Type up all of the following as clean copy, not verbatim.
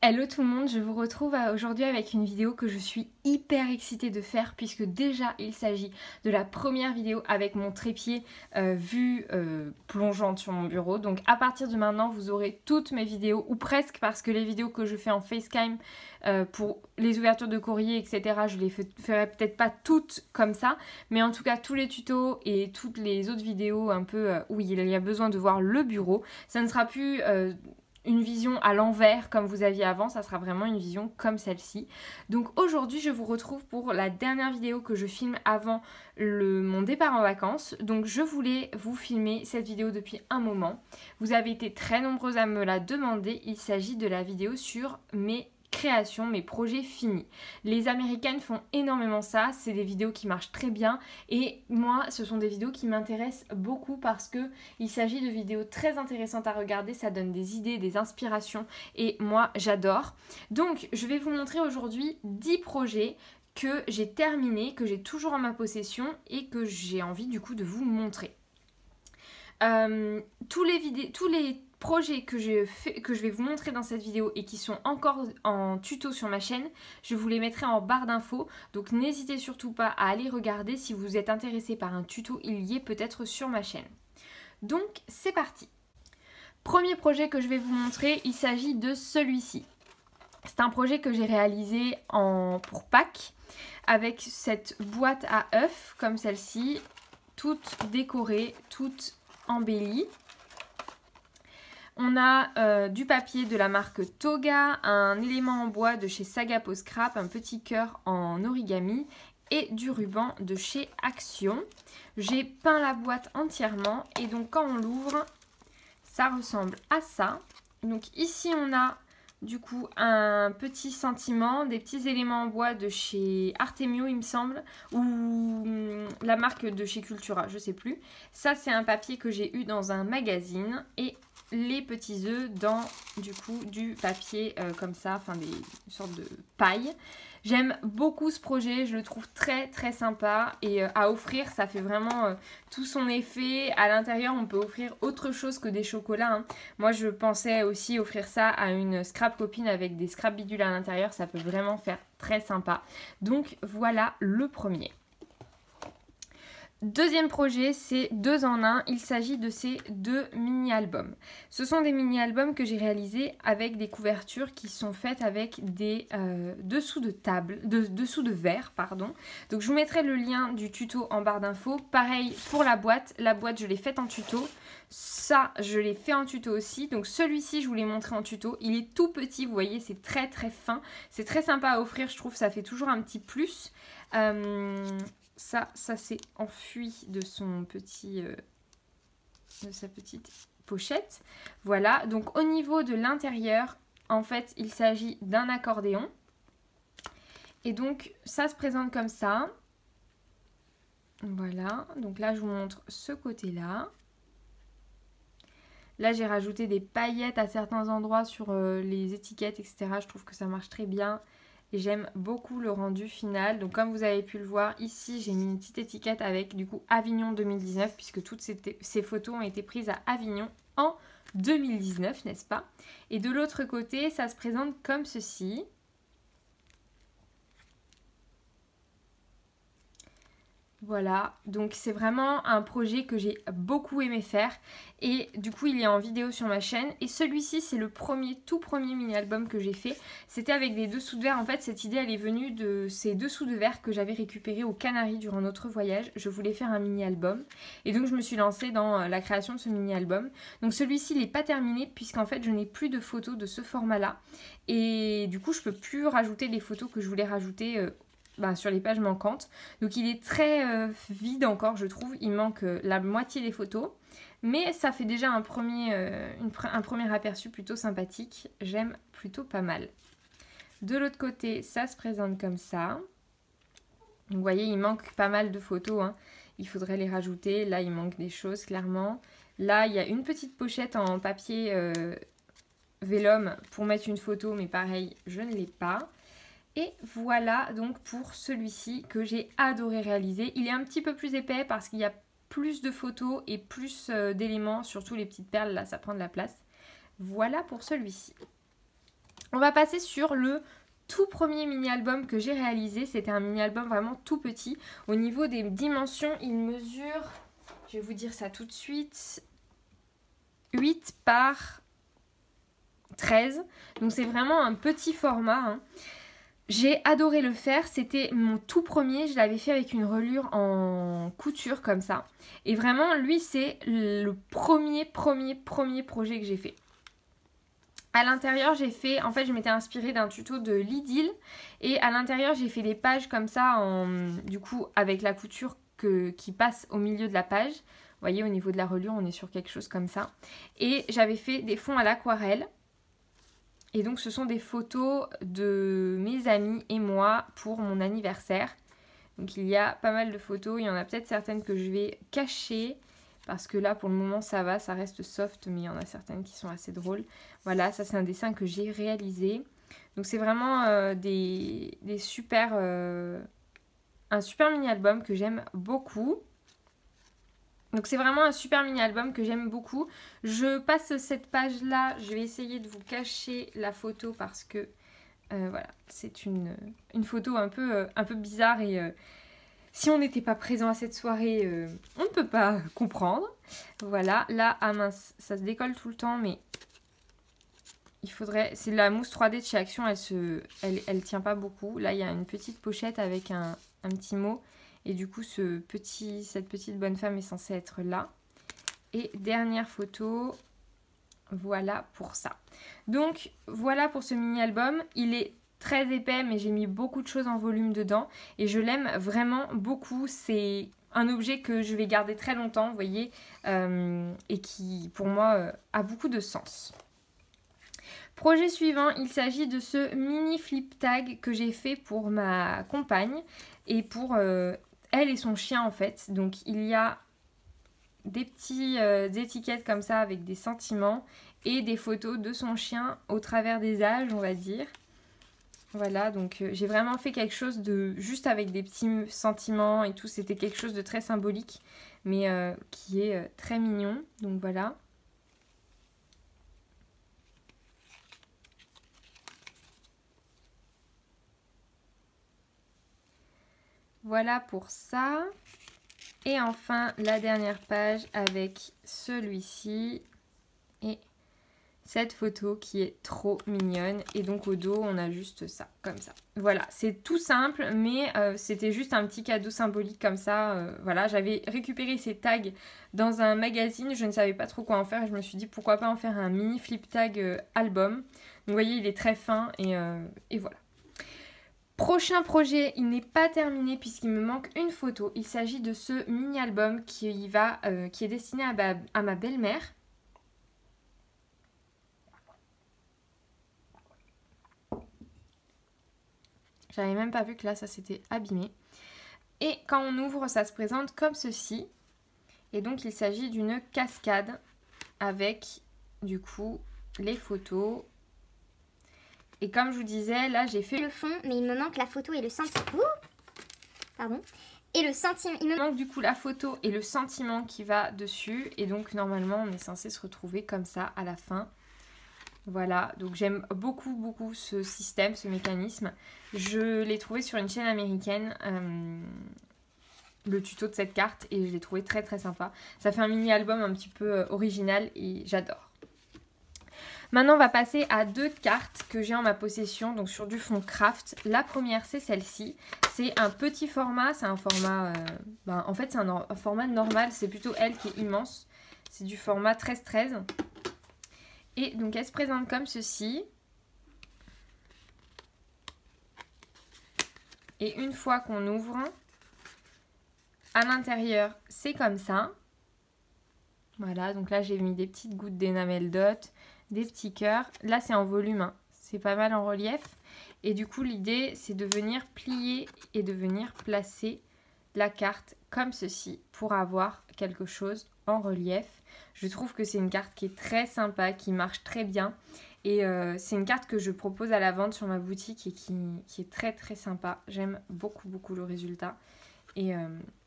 Hello tout le monde, je vous retrouve aujourd'hui avec une vidéo que je suis hyper excitée de faire puisque déjà il s'agit de la première vidéo avec mon trépied vue plongeante sur mon bureau. Donc à partir de maintenant vous aurez toutes mes vidéos ou presque, parce que les vidéos que je fais en FaceTime pour les ouvertures de courrier etc, je les ferai peut-être pas toutes comme ça, mais en tout cas tous les tutos et toutes les autres vidéos un peu où il y a besoin de voir le bureau, ça ne sera plus une vision à l'envers comme vous aviez avant, ça sera vraiment une vision comme celle-ci. Donc aujourd'hui je vous retrouve pour la dernière vidéo que je filme avant mon départ en vacances. Donc je voulais vous filmer cette vidéo depuis un moment. Vous avez été très nombreuses à me la demander. Il s'agit de la vidéo sur mes création, mes projets finis. Les Américaines font énormément ça, c'est des vidéos qui marchent très bien et moi ce sont des vidéos qui m'intéressent beaucoup parce que il s'agit de vidéos très intéressantes à regarder, ça donne des idées, des inspirations et moi j'adore. Donc je vais vous montrer aujourd'hui 10 projets que j'ai terminés, que j'ai toujours en ma possession et que j'ai envie du coup de vous montrer. Tous les projets que je vais vous montrer dans cette vidéo et qui sont encore en tuto sur ma chaîne, je vous les mettrai en barre d'infos, donc n'hésitez surtout pas à aller regarder. Si vous êtes intéressé par un tuto, il y est peut-être sur ma chaîne. Donc c'est parti. Premier projet que je vais vous montrer, il s'agit de celui-ci. C'est un projet que j'ai réalisé pour Pâques avec cette boîte à œufs comme celle-ci, toute décorée, toute embellie. On a du papier de la marque Toga, un élément en bois de chez Saga Post Scrap, un petit cœur en origami et du ruban de chez Action. J'ai peint la boîte entièrement et donc quand on l'ouvre, ça ressemble à ça. Donc ici on a du coup un petit sentiment, des petits éléments en bois de chez Artemio il me semble, ou la marque de chez Cultura, je sais plus. Ça c'est un papier que j'ai eu dans un magazine et les petits œufs dans du coup du papier comme ça, enfin des sortes de paille. J'aime beaucoup ce projet, je le trouve très très sympa et à offrir ça fait vraiment tout son effet. À l'intérieur on peut offrir autre chose que des chocolats, hein. Moi je pensais aussi offrir ça à une scrap copine avec des scrap bidules à l'intérieur, ça peut vraiment faire très sympa. Donc voilà le premier. Deuxième projet, c'est 2 en 1, il s'agit de ces 2 mini-albums. Ce sont des mini-albums que j'ai réalisés avec des couvertures qui sont faites avec des dessous de verre, pardon. Donc je vous mettrai le lien du tuto en barre d'infos. Pareil pour la boîte je l'ai faite en tuto. Ça, je l'ai fait en tuto aussi. Donc celui-ci, je vous l'ai montré en tuto. Il est tout petit, vous voyez, c'est très très fin. C'est très sympa à offrir, je trouve, ça fait toujours un petit plus. Ça s'est enfui de son petit, de sa petite pochette. Voilà, donc au niveau de l'intérieur, en fait, il s'agit d'un accordéon. Et donc, ça se présente comme ça. Voilà, donc là, je vous montre ce côté-là. Là, j'ai rajouté des paillettes à certains endroits sur les étiquettes, etc. Je trouve que ça marche très bien. Et j'aime beaucoup le rendu final. Donc comme vous avez pu le voir, ici j'ai mis une petite étiquette avec du coup Avignon 2019, puisque toutes ces photos ont été prises à Avignon en 2019, n'est-ce pas? Et de l'autre côté, ça se présente comme ceci. Voilà, donc c'est vraiment un projet que j'ai beaucoup aimé faire et du coup il est en vidéo sur ma chaîne. Et celui-ci c'est le tout premier mini-album que j'ai fait. C'était avec des dessous de verre. En fait cette idée elle est venue de ces dessous de verre que j'avais récupérés aux Canaries durant notre voyage. Je voulais faire un mini-album et donc je me suis lancée dans la création de ce mini-album. Donc celui-ci il n'est pas terminé puisqu'en fait je n'ai plus de photos de ce format-là. Et du coup je peux plus rajouter les photos que je voulais rajouter sur les pages manquantes. Donc il est très vide encore, je trouve. Il manque la moitié des photos. Mais ça fait déjà un premier aperçu plutôt sympathique. J'aime plutôt pas mal. De l'autre côté, ça se présente comme ça. Vous voyez, il manque pas mal de photos, hein. Il faudrait les rajouter. Là, il manque des choses, clairement. Là, il y a une petite pochette en papier vélum pour mettre une photo. Mais pareil, je ne l'ai pas. Et voilà donc pour celui-ci que j'ai adoré réaliser. Il est un petit peu plus épais parce qu'il y a plus de photos et plus d'éléments, surtout les petites perles, là ça prend de la place. Voilà pour celui-ci. On va passer sur le tout premier mini-album que j'ai réalisé. C'était un mini-album vraiment tout petit. Au niveau des dimensions, il mesure, je vais vous dire ça tout de suite, 8 par 13. Donc c'est vraiment un petit format, hein. J'ai adoré le faire, c'était mon tout premier, je l'avais fait avec une reliure en couture comme ça. Et vraiment, lui, c'est le premier projet que j'ai fait. À l'intérieur, j'ai fait, en fait, je m'étais inspirée d'un tuto de Lidl. Et à l'intérieur, j'ai fait des pages comme ça, du coup, avec la couture qui passe au milieu de la page. Vous voyez, au niveau de la reliure, on est sur quelque chose comme ça. Et j'avais fait des fonds à l'aquarelle. Et donc ce sont des photos de mes amis et moi pour mon anniversaire. Donc il y a pas mal de photos, il y en a peut-être certaines que je vais cacher. Parce que là pour le moment ça va, ça reste soft, mais il y en a certaines qui sont assez drôles. Voilà, ça c'est un dessin que j'ai réalisé. Donc c'est vraiment un super mini-album que j'aime beaucoup. Donc c'est vraiment un super mini-album que j'aime beaucoup. Je passe cette page-là, je vais essayer de vous cacher la photo parce que voilà, c'est une photo un peu bizarre et si on n'était pas présent à cette soirée, on ne peut pas comprendre. Voilà, là, ah mince, ça se décolle tout le temps, mais il faudrait... C'est la mousse 3D de chez Action, elle tient pas beaucoup. Là, il y a une petite pochette avec un petit mot. Et du coup, cette petite bonne femme est censée être là. Et dernière photo, voilà pour ça. Donc, voilà pour ce mini-album. Il est très épais, mais j'ai mis beaucoup de choses en volume dedans. Et je l'aime vraiment beaucoup. C'est un objet que je vais garder très longtemps, vous voyez. Et qui, pour moi, a beaucoup de sens. Projet suivant, il s'agit de ce mini flip tag que j'ai fait pour ma compagne. Et pour... elle et son chien en fait. Donc il y a des petites étiquettes comme ça avec des sentiments et des photos de son chien au travers des âges, on va dire. Voilà, donc j'ai vraiment fait quelque chose de juste avec des petits sentiments et tout. C'était quelque chose de très symbolique, mais qui est très mignon. Donc voilà. Voilà pour ça. Et enfin, la dernière page avec celui-ci et cette photo qui est trop mignonne. Et donc au dos, on a juste ça, comme ça. Voilà, c'est tout simple, mais c'était juste un petit cadeau symbolique comme ça. Voilà, j'avais récupéré ces tags dans un magazine. Je ne savais pas trop quoi en faire. Et je me suis dit, pourquoi pas en faire un mini flip tag album. Donc vous voyez, il est très fin et voilà. Prochain projet, il n'est pas terminé puisqu'il me manque une photo. Il s'agit de ce mini-album qui est destiné à ma belle-mère. J'avais même pas vu que là, ça s'était abîmé. Et quand on ouvre, ça se présente comme ceci. Et donc, il s'agit d'une cascade avec, du coup, les photos. Et comme je vous disais, là j'ai fait le fond, mais il me manque la photo et le sentiment. Pardon. Et le sentiment. Il me manque du coup la photo et le sentiment qui va dessus. Et donc normalement on est censé se retrouver comme ça à la fin. Voilà, donc j'aime beaucoup ce système, ce mécanisme. Je l'ai trouvé sur une chaîne américaine, le tuto de cette carte, et je l'ai trouvé très sympa. Ça fait un mini-album un petit peu original et j'adore. Maintenant, on va passer à deux cartes que j'ai en ma possession, donc sur du fond craft. La première, c'est celle-ci. C'est un petit format, c'est un format... en fait, c'est un format normal, c'est plutôt elle qui est immense. C'est du format 13-13. Et donc, elle se présente comme ceci. Et une fois qu'on ouvre, à l'intérieur, c'est comme ça. Voilà, donc là, j'ai mis des petites gouttes d'énamel dot, des petits cœurs. Là, c'est en volume, hein. C'est pas mal en relief. Et du coup, l'idée, c'est de venir plier et de venir placer la carte comme ceci pour avoir quelque chose en relief. Je trouve que c'est une carte qui est très sympa, qui marche très bien. Et c'est une carte que je propose à la vente sur ma boutique et qui est très sympa. J'aime beaucoup le résultat. Et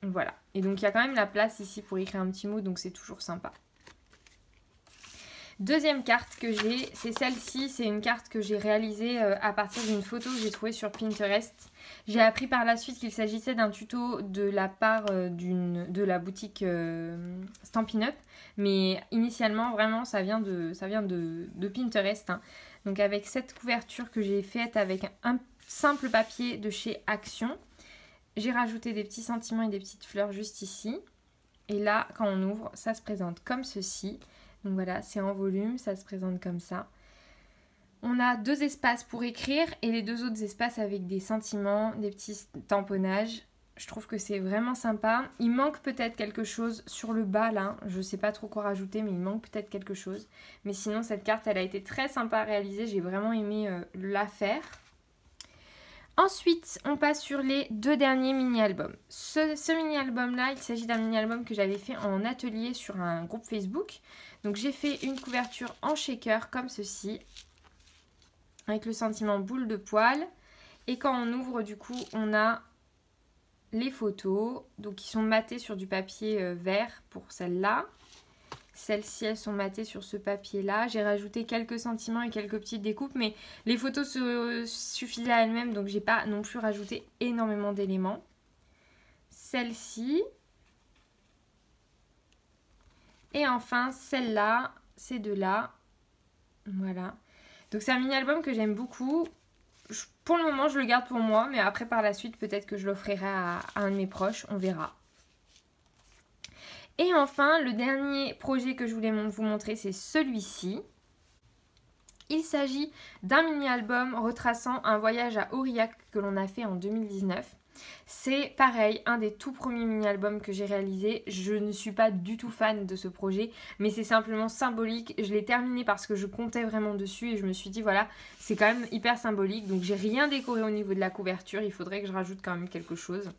voilà. Et donc, il y a quand même la place ici pour écrire un petit mot, donc c'est toujours sympa. Deuxième carte que j'ai, c'est celle-ci. C'est une carte que j'ai réalisée à partir d'une photo que j'ai trouvée sur Pinterest. J'ai appris par la suite qu'il s'agissait d'un tuto de la part de la boutique Stampin' Up. Mais initialement, vraiment, ça vient de Pinterest. Hein. Donc avec cette couverture que j'ai faite avec un simple papier de chez Action. J'ai rajouté des petits sentiments et des petites fleurs juste ici. Et là, quand on ouvre, ça se présente comme ceci. Donc voilà, c'est en volume, ça se présente comme ça. On a 2 espaces pour écrire et les 2 autres espaces avec des sentiments, des petits tamponnages. Je trouve que c'est vraiment sympa. Il manque peut-être quelque chose sur le bas là. Je ne sais pas trop quoi rajouter, mais il manque peut-être quelque chose. Mais sinon, cette carte, elle a été très sympa à réaliser. J'ai vraiment aimé la faire. Ensuite, on passe sur les 2 derniers mini-albums. Ce mini-album-là, il s'agit d'un mini-album que j'avais fait en atelier sur un groupe Facebook. Donc j'ai fait une couverture en shaker comme ceci, avec le sentiment boule de poil. Et quand on ouvre, du coup, on a les photos, donc qui sont matées sur du papier vert pour celle-là. Celles-ci, elles sont matées sur ce papier-là. J'ai rajouté quelques sentiments et quelques petites découpes, mais les photos suffisaient à elles-mêmes, donc j'ai pas non plus rajouté énormément d'éléments. Celle-ci. Et enfin, celle-là, ces deux-là. Voilà. Donc c'est un mini-album que j'aime beaucoup. Pour le moment, je le garde pour moi, mais après, par la suite, peut-être que je l'offrirai à un de mes proches. On verra. Et enfin, le dernier projet que je voulais vous montrer, c'est celui-ci. Il s'agit d'un mini-album retraçant un voyage à Aurillac que l'on a fait en 2019. C'est pareil, un des tout premiers mini-albums que j'ai réalisé. Je ne suis pas du tout fan de ce projet, mais c'est simplement symbolique. Je l'ai terminé parce que je comptais vraiment dessus et je me suis dit voilà, c'est quand même hyper symbolique. Donc j'ai rien décoré au niveau de la couverture, il faudrait que je rajoute quand même quelque chose.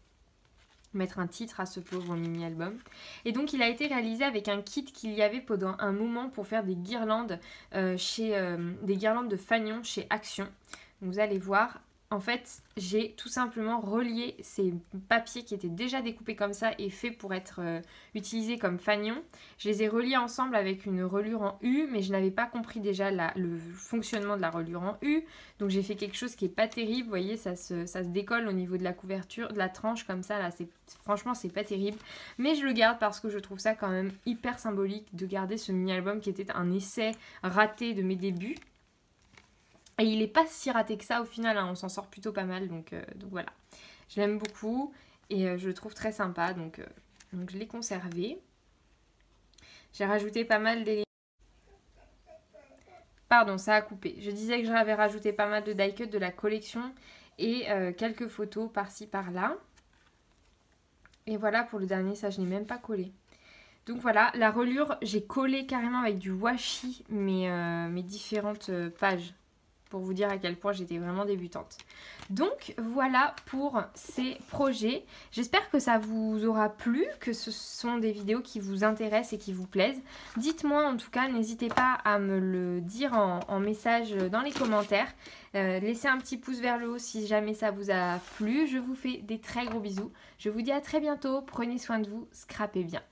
Mettre un titre à ce pauvre mini-album. Et donc il a été réalisé avec un kit qu'il y avait pendant un moment pour faire des guirlandes des guirlandes de fanion chez Action. Donc, vous allez voir, en fait j'ai tout simplement relié ces papiers qui étaient déjà découpés comme ça et faits pour être utilisés comme fanion. Je les ai reliés ensemble avec une relure en U, mais je n'avais pas compris déjà le fonctionnement de la relure en U. Donc j'ai fait quelque chose qui n'est pas terrible. Vous voyez, ça se décolle au niveau de la couverture, de la tranche comme ça. Là, franchement, c'est pas terrible. Mais je le garde parce que je trouve ça quand même hyper symbolique de garder ce mini-album qui était un essai raté de mes débuts. Et il n'est pas si raté que ça au final, hein, on s'en sort plutôt pas mal, donc voilà. Je l'aime beaucoup et je le trouve très sympa, donc je l'ai conservé. J'ai rajouté pas mal d'éléments. Pardon, ça a coupé. Je disais que j'avais rajouté pas mal de die cut de la collection et quelques photos par-ci par-là. Et voilà pour le dernier, ça je n'ai même pas collé. Donc voilà, la relure, j'ai collé carrément avec du washi mes différentes pages. Pour vous dire à quel point j'étais vraiment débutante. Donc voilà pour ces projets. J'espère que ça vous aura plu, que ce sont des vidéos qui vous intéressent et qui vous plaisent. Dites-moi en tout cas, n'hésitez pas à me le dire en message dans les commentaires. Laissez un petit pouce vers le haut si jamais ça vous a plu. Je vous fais des très gros bisous. Je vous dis à très bientôt. Prenez soin de vous, scrapez bien.